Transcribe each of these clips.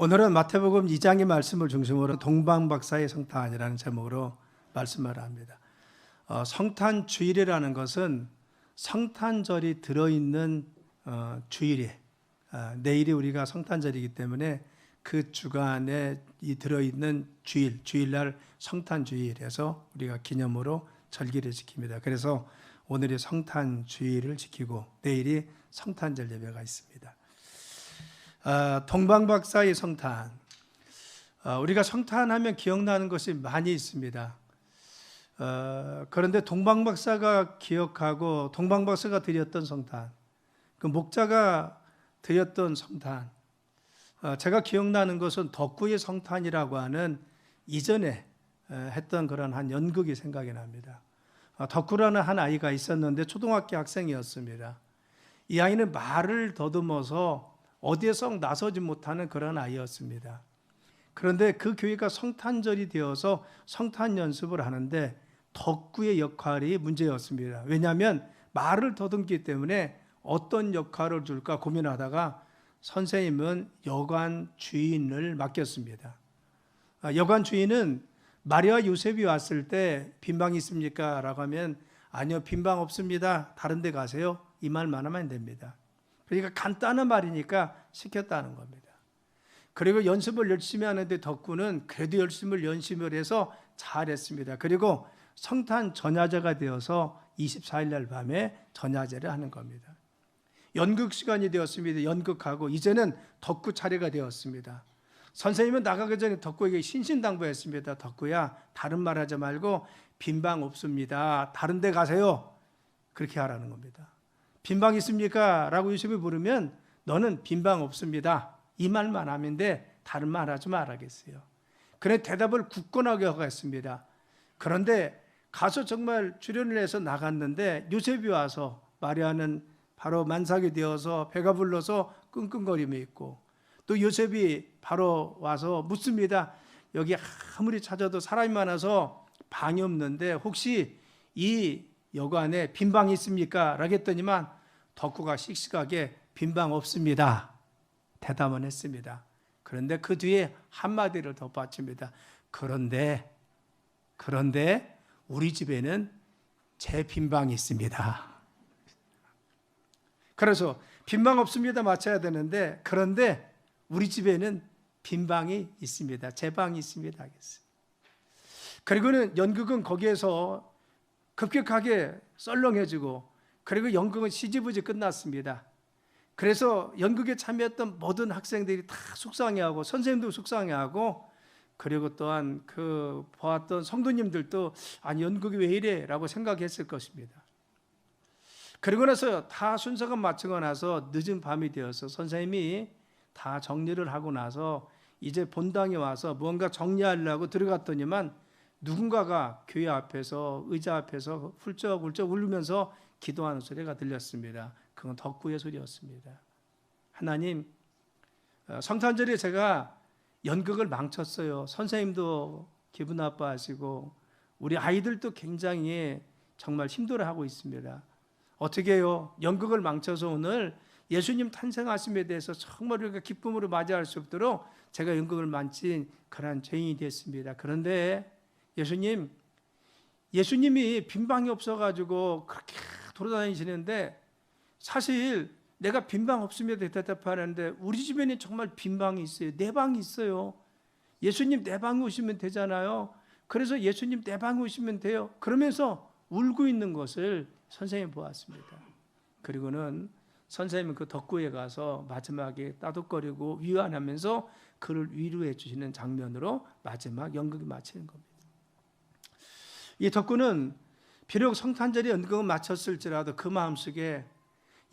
오늘은 마태복음 2장의 말씀을 중심으로 동방박사의 성탄이라는 제목으로 말씀을 합니다. 성탄주일이라는 것은 성탄절이 들어있는 주일이에요. 내일이 우리가 성탄절이기 때문에 그 주간에 이 들어있는 주일날 성탄주일에서 우리가 기념으로 절기를 지킵니다. 그래서 오늘이 성탄주일을 지키고 내일이 성탄절 예배가 있습니다. 동방박사의 성탄, 우리가 성탄하면 기억나는 것이 많이 있습니다. 그런데 동방박사가 기억하고 동방박사가 드렸던 성탄, 그 목자가 드렸던 성탄, 제가 기억나는 것은 덕구의 성탄이라고 하는 이전에 했던 그런 한 연극이 생각이 납니다. 덕구라는 한 아이가 있었는데 초등학교 학생이었습니다. 이 아이는 말을 더듬어서 어디에 썩 나서지 못하는 그런 아이였습니다. 그런데 그 교회가 성탄절이 되어서 성탄 연습을 하는데 덕구의 역할이 문제였습니다. 왜냐하면 말을 더듬기 때문에 어떤 역할을 줄까 고민하다가 선생님은 여관 주인을 맡겼습니다. 여관 주인은 마리아 요셉이 왔을 때 빈방 있습니까? 라고 하면 아니요, 빈방 없습니다. 다른 데 가세요. 이 말만 하면 됩니다. 그러니까 간단한 말이니까 시켰다는 겁니다. 그리고 연습을 열심히 하는데 덕구는 그래도 열심을 해서 잘했습니다. 그리고 성탄 전야제가 되어서 24일 날 밤에 전야제를 하는 겁니다. 연극 시간이 되었습니다. 연극하고 이제는 덕구 차례가 되었습니다. 선생님은 나가기 전에 덕구에게 신신당부했습니다. 덕구야, 다른 말 하지 말고 빈방 없습니다. 다른 데 가세요. 그렇게 하라는 겁니다. 빈방 있습니까? 라고 요셉이 물으면 너는 빈방 없습니다. 이 말만 하면 돼. 다른 말 하지 말아야겠어요. 그래 대답을 굳건하게 하고 했습니다. 그런데 가서 정말 출연을 해서 나갔는데 요셉이 와서 마리아는 바로 만삭이 되어서 배가 불러서 끙끙거리며 있고 또 요셉이 바로 와서 묻습니다. 여기 아무리 찾아도 사람이 많아서 방이 없는데 혹시 이 여관에 빈방이 있습니까? 라고 했더니만 덕구가 씩씩하게 빈방 없습니다. 대답은 했습니다. 그런데 그 뒤에 한마디를 더 바칩니다. 그런데 우리 집에는 제 빈방이 있습니다. 그래서 빈방 없습니다 맞춰야 되는데 그런데 우리 집에는 빈방이 있습니다. 제 방이 있습니다 하겠어요. 그리고는 연극은 거기에서 급격하게 썰렁해지고 그리고 연극은 시지부지 끝났습니다. 그래서 연극에 참여했던 모든 학생들이 다 속상해하고 선생님도 속상해하고 그리고 또한 그 보았던 성도님들도 아니 연극이 왜 이래? 라고 생각했을 것입니다. 그리고 나서 다 순서가 마치고 나서 늦은 밤이 되어서 선생님이 다 정리를 하고 나서 이제 본당에 와서 무언가 정리하려고 들어갔더니만 누군가가 교회 앞에서 의자 앞에서 훌쩍훌쩍 울면서 기도하는 소리가 들렸습니다. 그건 덕구의 소리였습니다. 하나님, 성탄절에 제가 연극을 망쳤어요. 선생님도 기분 나빠하시고 우리 아이들도 굉장히 정말 힘들어하고 있습니다. 어떻게 해요? 연극을 망쳐서 오늘 예수님 탄생하심에 대해서 정말 우리가 기쁨으로 맞이할 수 없도록 제가 연극을 망친 그런 죄인이 됐습니다. 그런데 예수님이 빈방이 없어가지고 그렇게 돌아다니시는데 사실 내가 빈방 없으면 대답하는데 우리 집에는 정말 빈방이 있어요. 내 방이 있어요. 예수님 내 방에 오시면 되잖아요. 그래서 예수님 내 방에 오시면 돼요. 그러면서 울고 있는 것을 선생님이 보았습니다. 그리고는 선생님은 그 덕구에 가서 마지막에 따독거리고 위안하면서 그를 위로해 주시는 장면으로 마지막 연극이 마치는 겁니다. 이 덕구는 비록 성탄절에 연극을 마쳤을지라도 그 마음속에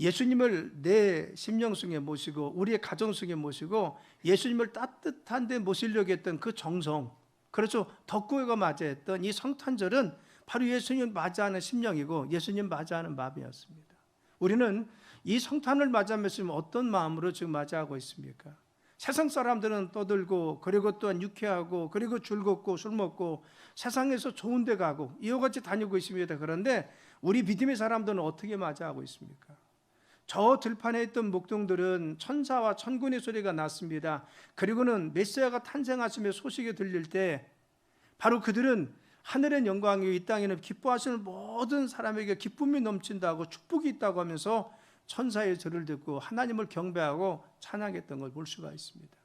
예수님을 내 심령 속에 모시고 우리의 가정 속에 모시고 예수님을 따뜻한 데 모시려고 했던 그 정성, 그렇죠. 덕구가 맞이했던 이 성탄절은 바로 예수님 맞이하는 심령이고 예수님 맞이하는 마음이었습니다. 우리는 이 성탄을 맞이하면서 어떤 마음으로 지금 맞이하고 있습니까? 세상 사람들은 떠들고 그리고 또한 유쾌하고 그리고 즐겁고 술 먹고 세상에서 좋은 데 가고 이와 같이 다니고 있습니다. 그런데 우리 믿음의 사람들은 어떻게 맞이하고 있습니까? 저 들판에 있던 목동들은 천사와 천군의 소리가 났습니다. 그리고는 메시아가 탄생하심의 소식이 들릴 때 바로 그들은 하늘의 영광이 이 땅에는 기뻐하시는 모든 사람에게 기쁨이 넘친다고 축복이 있다고 하면서 천사의 절을 듣고 하나님을 경배하고 찬양했던 걸 볼 수가 있습니다.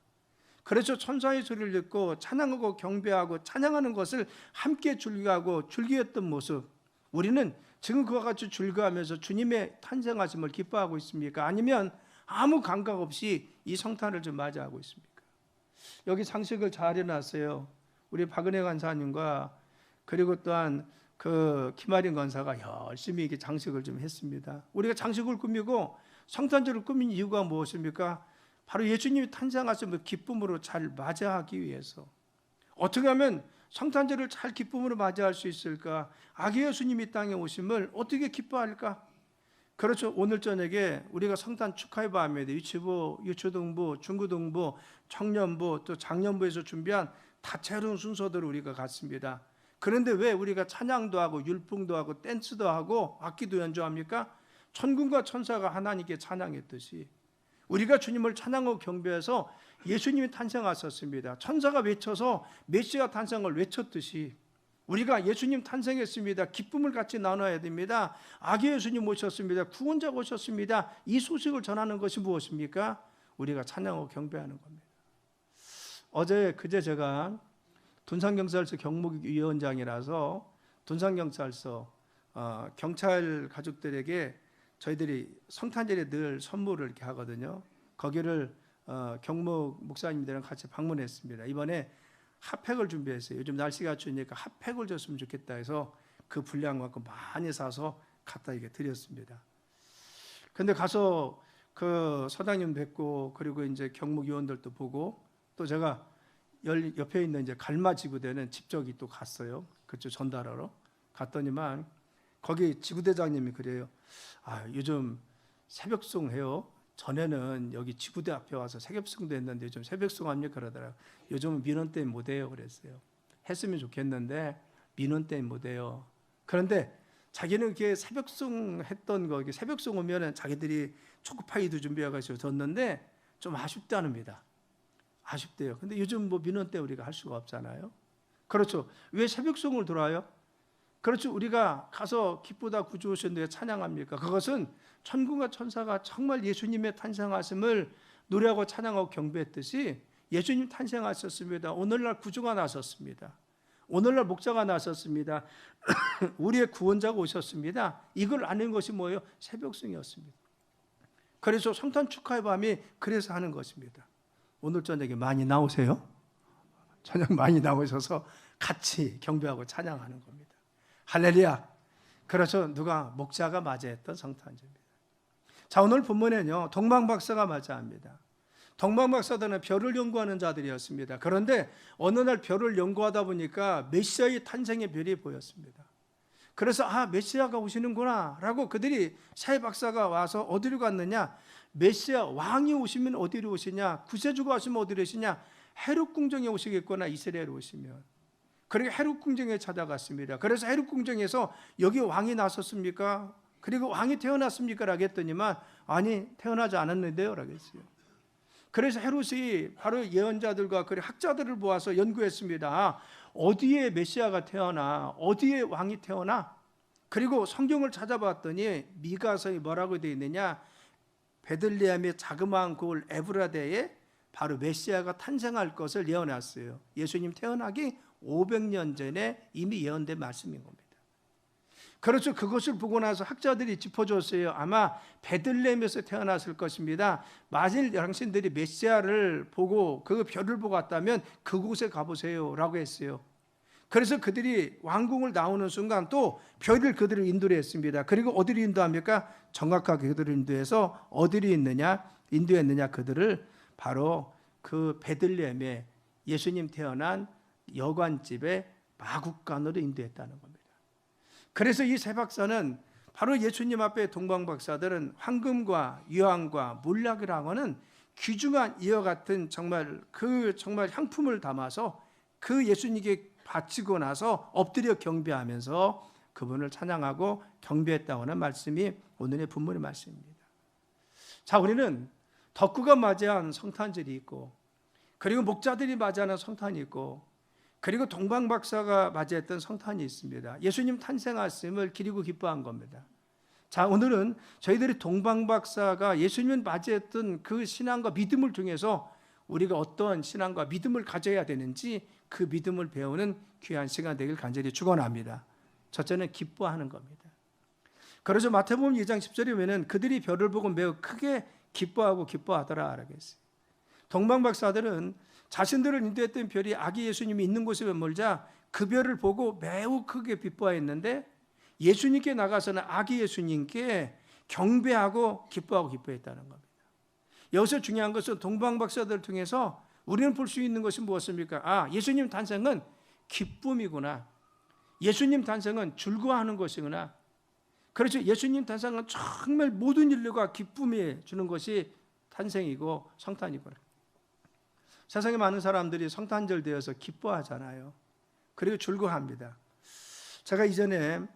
그래서 천사의 소리를 듣고 찬양하고 경배하고 찬양하는 것을 함께 즐거워하고 즐기었던 모습, 우리는 지금 그와 같이 즐거워하면서 주님의 탄생하심을 기뻐하고 있습니까? 아니면 아무 감각 없이 이 성탄을 좀 맞이하고 있습니까? 여기 장식을 잘 해놨어요. 우리 박은혜 간사님과 그리고 또한 그 김아린 권사가 열심히 이렇게 장식을 좀 했습니다. 우리가 장식을 꾸미고 성탄절을 꾸민 이유가 무엇입니까? 바로 예수님이 탄생하심을 기쁨으로 잘 맞이하기 위해서. 어떻게 하면 성탄절을 잘 기쁨으로 맞이할 수 있을까? 아기 예수님이 땅에 오심을 어떻게 기뻐할까? 그렇죠. 오늘 저녁에 우리가 성탄 축하의 밤에 유치부, 유초등부, 중고등부, 청년부, 또 장년부에서 준비한 다채로운 순서들을 우리가 갖습니다. 그런데 왜 우리가 찬양도 하고 율풍도 하고 댄스도 하고 악기도 연주합니까? 천군과 천사가 하나님께 찬양했듯이 우리가 주님을 찬양하고 경배해서 예수님이 탄생하셨습니다. 천사가 외쳐서 메시아 탄생을 외쳤듯이 우리가 예수님 탄생했습니다. 기쁨을 같이 나눠야 됩니다. 아기 예수님 오셨습니다. 구원자가 오셨습니다. 이 소식을 전하는 것이 무엇입니까? 우리가 찬양하고 경배하는 겁니다. 그제 제가 둔산경찰서 경무위원장이라서 둔산경찰서 경찰 가족들에게 저희들이 성탄절에 늘 선물을 이렇게 하거든요. 거기를 경무 목사님들이랑 같이 방문했습니다. 이번에 핫팩을 준비했어요. 요즘 날씨가 추우니까 핫팩을 줬으면 좋겠다 해서 그 분량만큼 많이 사서 갖다 이게 드렸습니다. 근데 가서 그 서당님 뵙고 그리고 이제 경무위원들도 보고 또 제가 옆에 있는 이제 갈마 지구대는 직접이 또 갔어요. 그쪽 전달하러 갔더니만 거기 지구대장님이 그래요. 요즘 새벽송 해요. 전에는 여기 지구대 앞에 와서 새벽송도 했는데 요즘 새벽송 합니까? 그러더라고요. 요즘은 민원 때문에 못해요. 그랬어요. 했으면 좋겠는데 민원 때문에 못해요. 그런데 자기는 이렇게 새벽송 했던 거, 새벽송 오면은 자기들이 초코파이도 준비해가지고 줬는데 좀 아쉽다는니다. 아쉽대요. 근데 요즘 뭐 민원 때문에 우리가 할 수가 없잖아요. 그렇죠. 왜 새벽송을 들어요? 그렇죠. 우리가 가서 기쁘다 구주 오셨는데 찬양합니까? 그것은 천군과 천사가 정말 예수님의 탄생하심을 노래하고 찬양하고 경배했듯이 예수님 탄생하셨습니다. 오늘날 구주가 나섰습니다. 오늘날 목자가 나섰습니다. 우리의 구원자가 오셨습니다. 이걸 아는 것이 뭐예요? 새벽송이었습니다. 그래서 성탄 축하의 밤이 그래서 하는 것입니다. 오늘 저녁에 많이 나오세요. 저녁 많이 나오셔서 같이 경배하고 찬양하는 겁니다. 할렐루야. 그래서 누가 목자가 맞이했던 성탄절입니다. 자, 오늘 본문에는요 동방박사가 맞이합니다. 동방박사들은 별을 연구하는 자들이었습니다. 그런데 어느 날 별을 연구하다 보니까 메시아의 탄생의 별이 보였습니다. 그래서 메시아가 오시는구나 라고 그들이 세 박사가 와서 어디로 갔느냐, 메시아 왕이 오시면 어디로 오시냐, 구세주가 오시면 어디로 오시냐, 헤롯 궁정에 오시겠구나, 이스라엘에 오시면. 그리고 헤롯 궁정에 찾아갔습니다. 그래서 헤롯 궁정에서 여기 왕이 나섰습니까? 그리고 왕이 태어났습니까? 라고 했더니만 아니 태어나지 않았는데요 라고 했어요. 그래서 헤롯이 바로 예언자들과 그리고 학자들을 모아서 연구했습니다. 어디에 메시아가 태어나, 어디에 왕이 태어나. 그리고 성경을 찾아봤더니 미가서에 뭐라고 되어 있느냐, 베들레헴의 자그마한 고을 에브라데에 바로 메시아가 탄생할 것을 예언했어요. 예수님 태어나기 500년 전에 이미 예언된 말씀인 겁니다. 그렇죠. 그것을 보고 나서 학자들이 짚어줬어요. 아마 베들레헴에서 태어났을 것입니다. 만일 당신들이 메시아를 보고 그 별을 보고 왔다면 그곳에 가보세요 라고 했어요. 그래서 그들이 왕궁을 나오는 순간 또 별을 그들을 인도를 했습니다. 그리고 어디로 인도합니까? 정확하게 그들을 인도해서 어디로 인도했느냐, 그들을 바로 그 베들레헴에 예수님 태어난 여관집에 마국간으로 인도했다는 겁니다. 그래서 이 세 박사는 바로 예수님 앞에 동방박사들은 황금과 유황과 몰락이라고 하는 귀중한 이와 같은 정말 향품을 담아서 그 예수님께 바치고 나서 엎드려 경배하면서 그분을 찬양하고 경배했다고 하는 말씀이 오늘의 본문의 말씀입니다. 자, 우리는 덕구가 맞이한 성탄절이 있고, 그리고 목자들이 맞이하는 성탄이 있고, 그리고 동방박사가 맞이했던 성탄이 있습니다. 예수님 탄생하심을 기리고 기뻐한 겁니다. 자, 오늘은 저희들이 동방박사가 예수님을 맞이했던 그 신앙과 믿음을 통해서 우리가 어떠한 신앙과 믿음을 가져야 되는지 그 믿음을 배우는 귀한 시간 되길 간절히 축원합니다. 첫째는 기뻐하는 겁니다. 그래서 마태복음 2장 10절에 보면 그들이 별을 보고 매우 크게 기뻐하고 기뻐하더라 라고 했어요. 동방박사들은 자신들을 인도했던 별이 아기 예수님이 있는 곳에 머물자 그 별을 보고 매우 크게 기뻐했는데, 예수님께 나가서는 아기 예수님께 경배하고 기뻐했다는 겁니다. 여기서 중요한 것은 동방박사들을 통해서 우리는 볼 수 있는 것이 무엇입니까? 예수님 탄생은 기쁨이구나. 예수님 탄생은 즐거워하는 것이구나. 그렇죠. 예수님 탄생은 정말 모든 인류가 기쁨이 주는 것이 탄생이고 성탄이구나. 세상에 많은 사람들이 성탄절 되어서 기뻐하잖아요. 그리고 즐거워합니다. 제가 이전에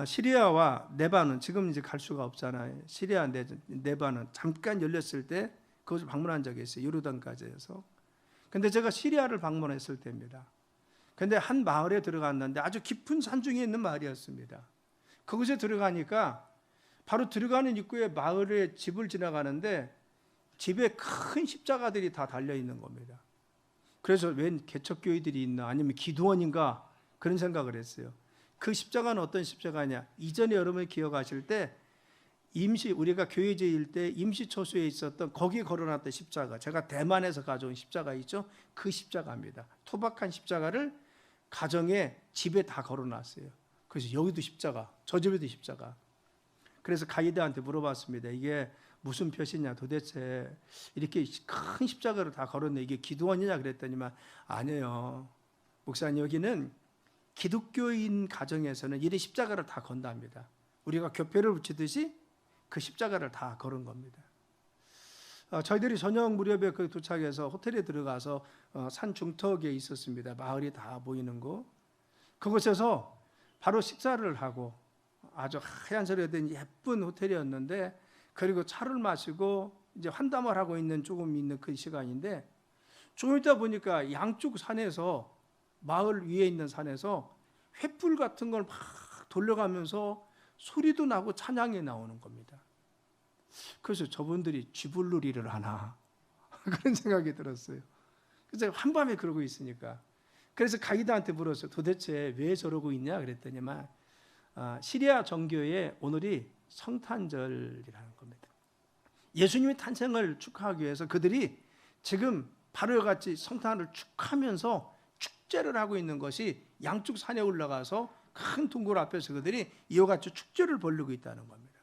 시리아와 네바논, 지금 이제 갈 수가 없잖아요. 시리아 네바논 잠깐 열렸을 때 그것을 방문한 적이 있어요. 요르단까지에서. 근데 제가 시리아를 방문했을 때입니다. 근데 한 마을에 들어갔는데 아주 깊은 산중에 있는 마을이었습니다. 그곳에 들어가니까 바로 들어가는 입구에 마을에 집을 지나가는데 집에 큰 십자가들이 다 달려 있는 겁니다. 그래서 웬 개척교회들이 있나, 아니면 기도원인가, 그런 생각을 했어요. 그 십자가는 어떤 십자가냐? 이전에 여러분이 기억하실 때 우리가 교회 지을 때 임시초소에 있었던, 거기에 걸어놨던 십자가, 제가 대만에서 가져온 십자가 있죠? 그 십자가입니다. 토박한 십자가를 가정에 집에 다 걸어놨어요. 그래서 여기도 십자가, 저 집에도 십자가. 그래서 가이드한테 물어봤습니다. 이게 무슨 표시냐, 도대체 이렇게 큰 십자가를 다 걸었네, 이게 기도원이냐 그랬더니만 아니에요. 목사님, 여기는 기독교인 가정에서는 이래 십자가를 다 건답니다. 우리가 교표를 붙이듯이 그 십자가를 다 걸은 겁니다. 저희들이 저녁 무렵에 그 도착해서 호텔에 들어가서 산 중턱에 있었습니다. 마을이 다 보이는 곳. 그곳에서 바로 식사를 하고, 아주 하얀색으로 된 예쁜 호텔이었는데, 그리고 차를 마시고 이제 환담을 하고 있는 조금 있는 그 시간인데, 좀 있다 보니까 양쪽 산에서, 마을 위에 있는 산에서 횃불 같은 걸 막 돌려가면서 소리도 나고 찬양이 나오는 겁니다. 그래서 저분들이 쥐불놀이를 하나 그런 생각이 들었어요. 그래서 한밤에 그러고 있으니까, 그래서 가이드한테 물었어요. 도대체 왜 저러고 있냐 그랬더니만 시리아 정교의 오늘이 성탄절이라는 겁니다. 예수님의 탄생을 축하하기 위해서 그들이 지금 바로 같이 성탄을 축하하면서 축제를 하고 있는 것이, 양쪽 산에 올라가서 큰 동굴 앞에서 그들이 이와 같이 축제를 벌이고 있다는 겁니다.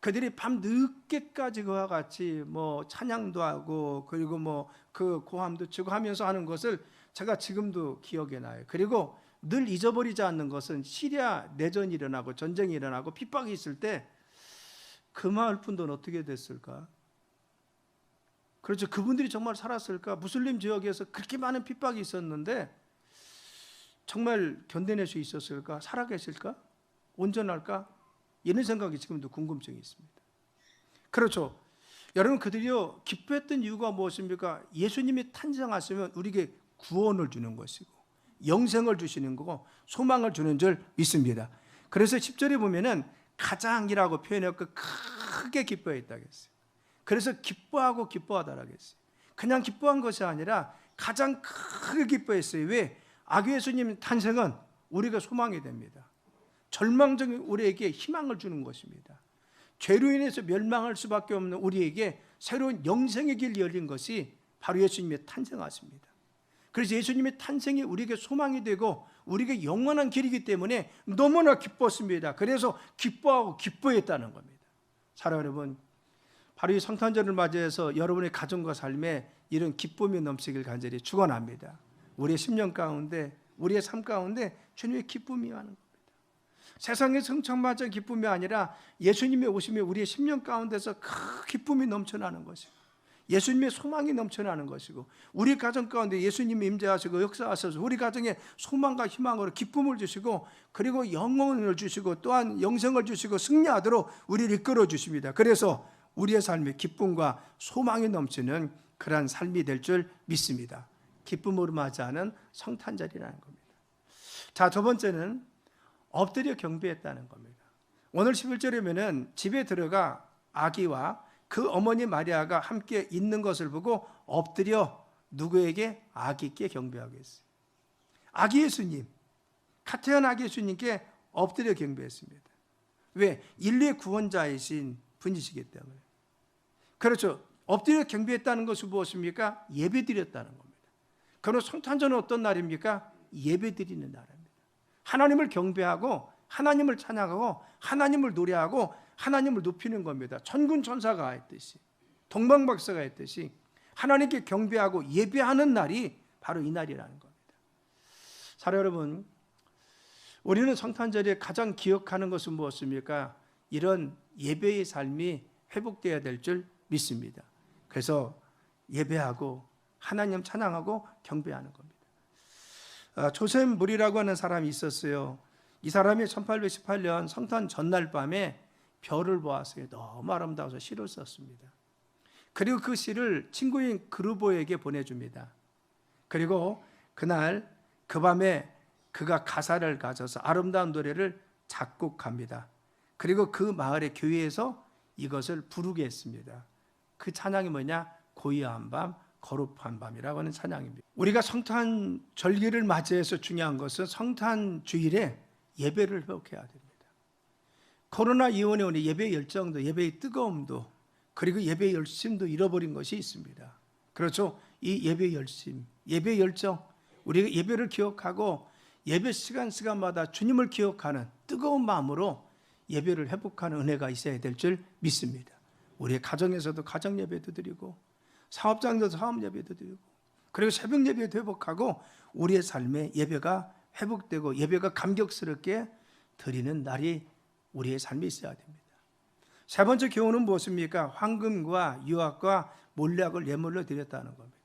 그들이 밤 늦게까지 그와 같이 뭐 찬양도 하고, 그리고 뭐 그 고함도 치고 하면서 하는 것을 제가 지금도 기억에 나요. 그리고 늘 잊어버리지 않는 것은 시리아 내전이 일어나고 전쟁이 일어나고 핍박이 있을 때 그 마을 분들은 어떻게 됐을까? 그렇죠. 그분들이 정말 살았을까? 무슬림 지역에서 그렇게 많은 핍박이 있었는데 정말 견뎌낼 수 있었을까? 살아계실까? 온전할까? 이런 생각이 지금도 궁금증이 있습니다. 그렇죠. 여러분, 그들이요 기뻐했던 이유가 무엇입니까? 예수님이 탄생하시면 우리에게 구원을 주는 것이고 영생을 주시는 거고 소망을 주는 줄 믿습니다. 그래서 10절에 보면은 가장이라고 표현했고 크게 기뻐했다고 했어요. 그래서 기뻐하고 기뻐하다라고 했어요. 그냥 기뻐한 것이 아니라 가장 크게 기뻐했어요. 왜? 아기 예수님 탄생은 우리가 소망이 됩니다. 절망적인 우리에게 희망을 주는 것입니다. 죄로 인해서 멸망할 수밖에 없는 우리에게 새로운 영생의 길이 열린 것이 바로 예수님의 탄생하십니다. 그래서 예수님의 탄생이 우리에게 소망이 되고 우리에게 영원한 길이기 때문에 너무나 기뻤습니다. 그래서 기뻐하고 기뻐했다는 겁니다. 사랑하는 여러분, 바로 이 성탄절을 맞이해서 여러분의 가정과 삶에 이런 기쁨이 넘치길 간절히 축원합니다. 우리의 10년 가운데, 우리의 삶 가운데 주님의 기쁨이 하는 겁니다. 세상의 성청맞은 기쁨이 아니라 예수님의 오심이 우리의 10년 가운데서 큰 기쁨이 넘쳐나는 것이고 예수님의 소망이 넘쳐나는 것이고 우리 가정 가운데 예수님이 임재하시고 역사하셔서 우리 가정에 소망과 희망으로 기쁨을 주시고 그리고 영혼을 주시고 또한 영생을 주시고 승리하도록 우리를 이끌어 주십니다. 그래서 우리의 삶에 기쁨과 소망이 넘치는 그러한 삶이 될 줄 믿습니다. 기쁨으로 맞이하는 성탄절이라는 겁니다. 자, 두 번째는 엎드려 경배했다는 겁니다. 오늘 11절이면은 집에 들어가 아기와 그 어머니 마리아가 함께 있는 것을 보고 엎드려 누구에게? 아기께 경배하고 있어요. 아기 예수님, 갓 태어난 아기 예수님께 엎드려 경배했습니다. 왜? 인류의 구원자이신 분이시기 때문에. 그렇죠. 엎드려 경배했다는 것은 무엇입니까? 예배드렸다는 겁니다. 그럼 성탄절은 어떤 날입니까? 예배드리는 날입니다. 하나님을 경배하고 하나님을 찬양하고 하나님을 노래하고 하나님을 높이는 겁니다. 천군 천사가 했듯이, 동방박사가 했듯이 하나님께 경배하고 예배하는 날이 바로 이 날이라는 겁니다. 사랑 여러분, 우리는 성탄절에 가장 기억하는 것은 무엇입니까? 이런 예배의 삶이 회복되어야 될 줄 믿습니다. 그래서 예배하고 하나님 찬양하고 경배하는 겁니다. 조셉 물이라고 하는 사람이 있었어요. 이 사람이 1818년 성탄 전날 밤에 별을 보았어요. 너무 아름다워서 시를 썼습니다. 그리고 그 시를 친구인 그루보에게 보내줍니다. 그리고 그날 그 밤에 그가 가사를 가져서 아름다운 노래를 작곡합니다. 그리고 그 마을의 교회에서 이것을 부르게 했습니다. 그 찬양이 뭐냐? 고요한 밤, 거룩한 밤이라고 하는 찬양입니다. 우리가 성탄 절기를 맞이해서 중요한 것은 성탄 주일에 예배를 회복해야 됩니다. 코로나 이후에 오는 예배의 열정도, 예배의 뜨거움도, 그리고 예배의 열심도 잃어버린 것이 있습니다. 그렇죠? 이 예배의 열심, 예배의 열정, 우리가 예배를 기억하고 예배 시간마다 주님을 기억하는 뜨거운 마음으로 예배를 회복하는 은혜가 있어야 될 줄 믿습니다. 우리의 가정에서도 가정 예배도 드리고, 사업장에서도 사업 예배도 드리고, 그리고 새벽 예배도 회복하고, 우리의 삶에 예배가 회복되고 예배가 감격스럽게 드리는 날이 우리의 삶에 있어야 됩니다. 세 번째 교훈은 무엇입니까? 황금과 유압과 몰약을 예물로 드렸다는 겁니다.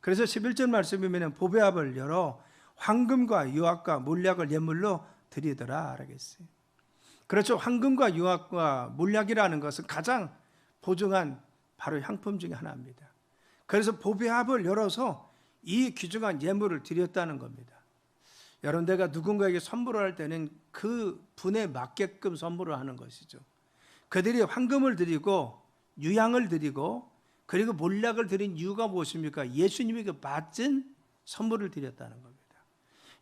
그래서 11절 말씀에 보면 보배압을 열어 황금과 유압과 몰약을 예물로 드리더라 하겠어요. 그렇죠. 황금과 유압과 몰약이라는 것은 가장 보증한 바로 향품 중에 하나입니다. 그래서 보배압을 열어서 이 귀중한 예물을 드렸다는 겁니다. 여러분, 내가 누군가에게 선물을 할 때는 그 분에 맞게끔 선물을 하는 것이죠. 그들이 황금을 드리고 유향을 드리고 그리고 몰약을 드린 이유가 무엇입니까? 예수님에게 맞은 선물을 드렸다는 겁니다.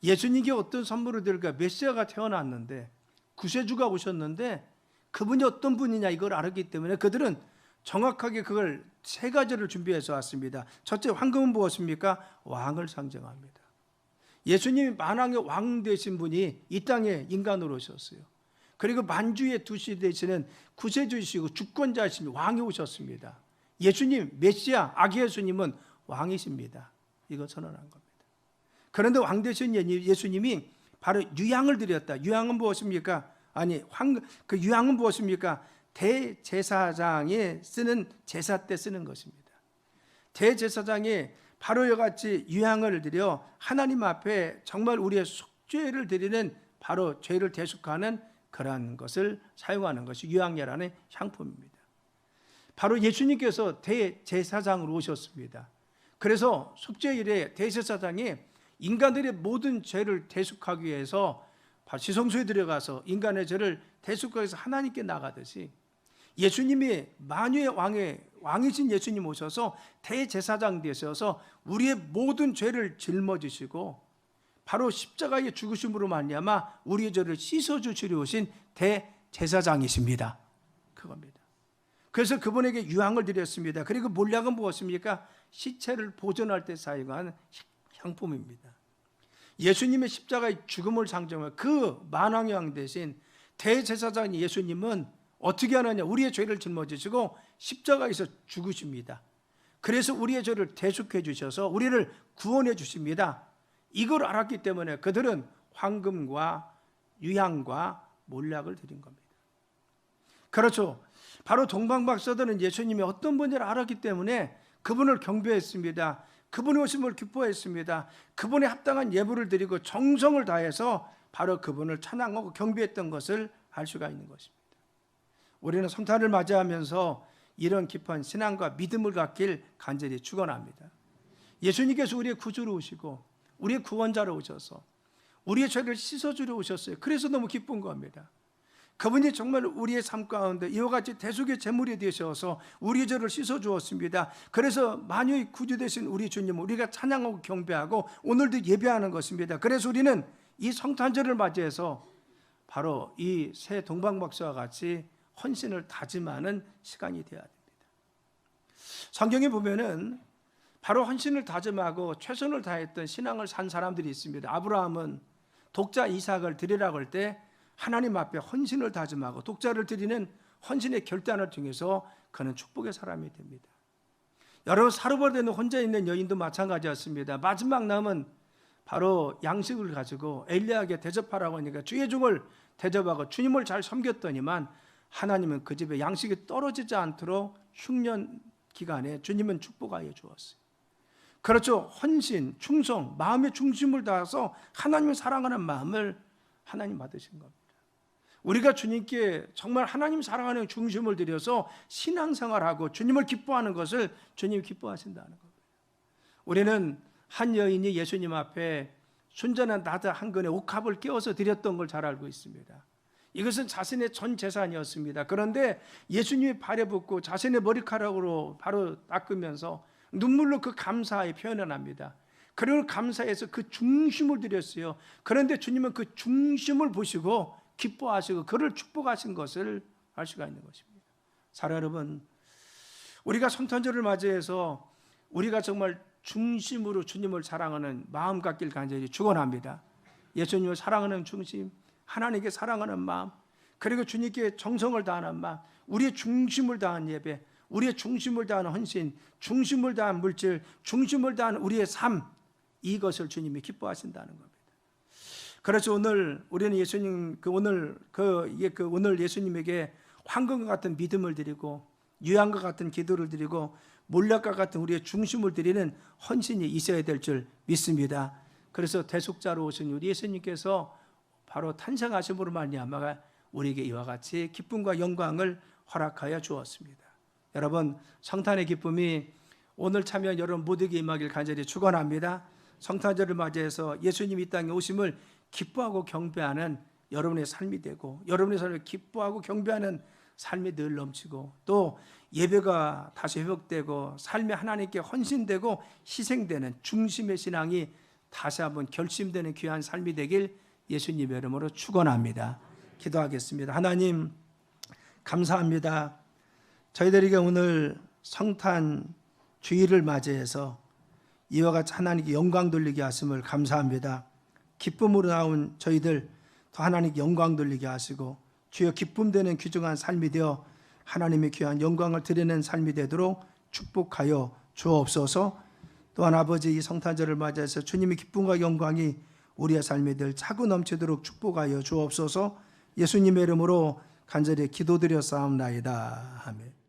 예수님께 어떤 선물을 드릴까? 메시아가 태어났는데, 구세주가 오셨는데 그분이 어떤 분이냐 이걸 알았기 때문에 그들은 정확하게 그걸 세 가지를 준비해서 왔습니다. 첫째, 황금은 무엇입니까? 왕을 상징합니다. 예수님이 만왕의 왕 되신 분이 이 땅에 인간으로 오셨어요. 그리고 만주의 두시 되시는 구세주이시고 주권자이신 왕이 오셨습니다. 예수님, 메시아, 아기 예수님은 왕이십니다. 이거 선언한 겁니다. 그런데 왕 되신 예수님이 바로 유향을 드렸다. 유향은 무엇입니까? 그 유향은 무엇입니까? 대제사장이 쓰는 제사 때 쓰는 것입니다. 대제사장이 바로 이같이 유향을 드려 하나님 앞에 정말 우리의 속죄를 드리는, 바로 죄를 대속하는 그러한 것을 사용하는 것이 유향예라는 향품입니다. 바로 예수님께서 대제사장으로 오셨습니다. 그래서 속죄일에 대제사장이 인간들의 모든 죄를 대속하기 위해서 지성소에 들어가서 인간의 죄를 대속하기 위해서 하나님께 나가듯이 예수님이 만유의 왕이신 예수님 오셔서 대제사장 되셔서 우리의 모든 죄를 짊어지시고 바로 십자가의 죽으심으로 말미암아 우리의 죄를 씻어주시려 오신 대제사장이십니다. 그겁니다. 그래서 그분에게 유향을 드렸습니다. 그리고 몰약은 무엇입니까? 시체를 보존할 때 사용한 향품입니다. 예수님의 십자가의 죽음을 상징하는 그 만왕의 왕 대신 대제사장 예수님은 어떻게 하느냐? 우리의 죄를 짊어지시고 십자가에서 죽으십니다. 그래서 우리의 죄를 대속해 주셔서 우리를 구원해 주십니다. 이걸 알았기 때문에 그들은 황금과 유향과 몰약을 드린 겁니다. 그렇죠. 바로 동방박사들은 예수님이 어떤 분인지를 알았기 때문에 그분을 경배했습니다. 그분이 오심을 기뻐했습니다. 그분에 합당한 예물을 드리고 정성을 다해서 바로 그분을 찬양하고 경배했던 것을 알 수가 있는 것입니다. 우리는 성탄을 맞이하면서 이런 깊은 신앙과 믿음을 갖길 간절히 축원합니다. 예수님께서 우리의 구주로 오시고 우리의 구원자로 오셔서 우리의 죄를 씻어주려 오셨어요. 그래서 너무 기쁜 겁니다. 그분이 정말 우리의 삶 가운데 이와 같이 대속의 제물이 되셔서 우리의 죄를 씻어주었습니다. 그래서 만유의 구주 되신 우리 주님 우리가 찬양하고 경배하고 오늘도 예배하는 것입니다. 그래서 우리는 이 성탄절을 맞이해서 바로 이 새 동방박사와 같이 헌신을 다짐하는 시간이 되어야 됩니다. 성경에 보면은 바로 헌신을 다짐하고 최선을 다했던 신앙을 산 사람들이 있습니다. 아브라함은 독자 이삭을 드리라고 할 때 하나님 앞에 헌신을 다짐하고 독자를 드리는 헌신의 결단을 통해서 그는 축복의 사람이 됩니다. 여러분, 사르밧에는 혼자 있는 여인도 마찬가지였습니다. 마지막 남은 바로 양식을 가지고 엘리야에게 대접하라고 하니까 주의 종을 대접하고 주님을 잘 섬겼더니만 하나님은 그 집에 양식이 떨어지지 않도록 흉년 기간에 주님은 축복하여 주었어요. 그렇죠. 헌신, 충성, 마음의 중심을 다해서 하나님을 사랑하는 마음을 하나님 받으신 겁니다. 우리가 주님께 정말 하나님 사랑하는 중심을 들여서 신앙생활하고 주님을 기뻐하는 것을 주님이 기뻐하신다는 겁니다. 우리는 한 여인이 예수님 앞에 순전한 나드 한 근의 옥합을 깨워서 드렸던 걸 잘 알고 있습니다. 이것은 자신의 전 재산이었습니다. 그런데 예수님이 발에 붓고 자신의 머리카락으로 바로 닦으면서 눈물로 그 감사의 표현을 합니다. 그리고 감사해서 그 중심을 드렸어요. 그런데 주님은 그 중심을 보시고 기뻐하시고 그를 축복하신 것을 알 수가 있는 것입니다. 사랑 여러분, 우리가 성탄절을 맞이해서 우리가 정말 중심으로 주님을 사랑하는 마음 갖길 간절히 축원합니다. 예수님을 사랑하는 중심, 하나님께 사랑하는 마음, 그리고 주님께 정성을 다하는 마음, 우리의 중심을 다한 예배, 우리의 중심을 다한 헌신, 중심을 다한 물질, 중심을 다한 우리의 삶, 이것을 주님이 기뻐하신다는 겁니다. 그래서 오늘 우리는 예수님 오늘 예수님에게 황금과 같은 믿음을 드리고 유향과 같은 기도를 드리고 몰약과 같은 우리의 중심을 드리는 헌신이 있어야 될 줄 믿습니다. 그래서 대속자로 오신 우리 예수님께서 바로 탄생하심으로 말미암아 우리에게 이와 같이 기쁨과 영광을 허락하여 주었습니다. 여러분, 성탄의 기쁨이 오늘 참여한 여러분 모두에게 임하길 간절히 축원합니다. 성탄절을 맞이해서 예수님이 이 땅에 오심을 기뻐하고 경배하는 여러분의 삶이 되고 여러분의 삶을 기뻐하고 경배하는 삶이 늘 넘치고 또 예배가 다시 회복되고 삶이 하나님께 헌신되고 희생되는 중심의 신앙이 다시 한번 결심되는 귀한 삶이 되길 예수님의 이름으로 축원합니다. 기도하겠습니다. 하나님, 감사합니다. 저희들에게 오늘 성탄 주일을 맞이해서 이와 같이 하나님께 영광 돌리게 하심을 감사합니다. 기쁨으로 나온 저희들 더 하나님께 영광 돌리게 하시고 주여 기쁨되는 귀중한 삶이 되어 하나님의 귀한 영광을 드리는 삶이 되도록 축복하여 주옵소서. 또한 아버지, 이 성탄절을 맞이해서 주님의 기쁨과 영광이 우리의 삶에 늘 차고 넘치도록 축복하여 주옵소서. 예수님의 이름으로 간절히 기도드려 싸움나이다. 아멘.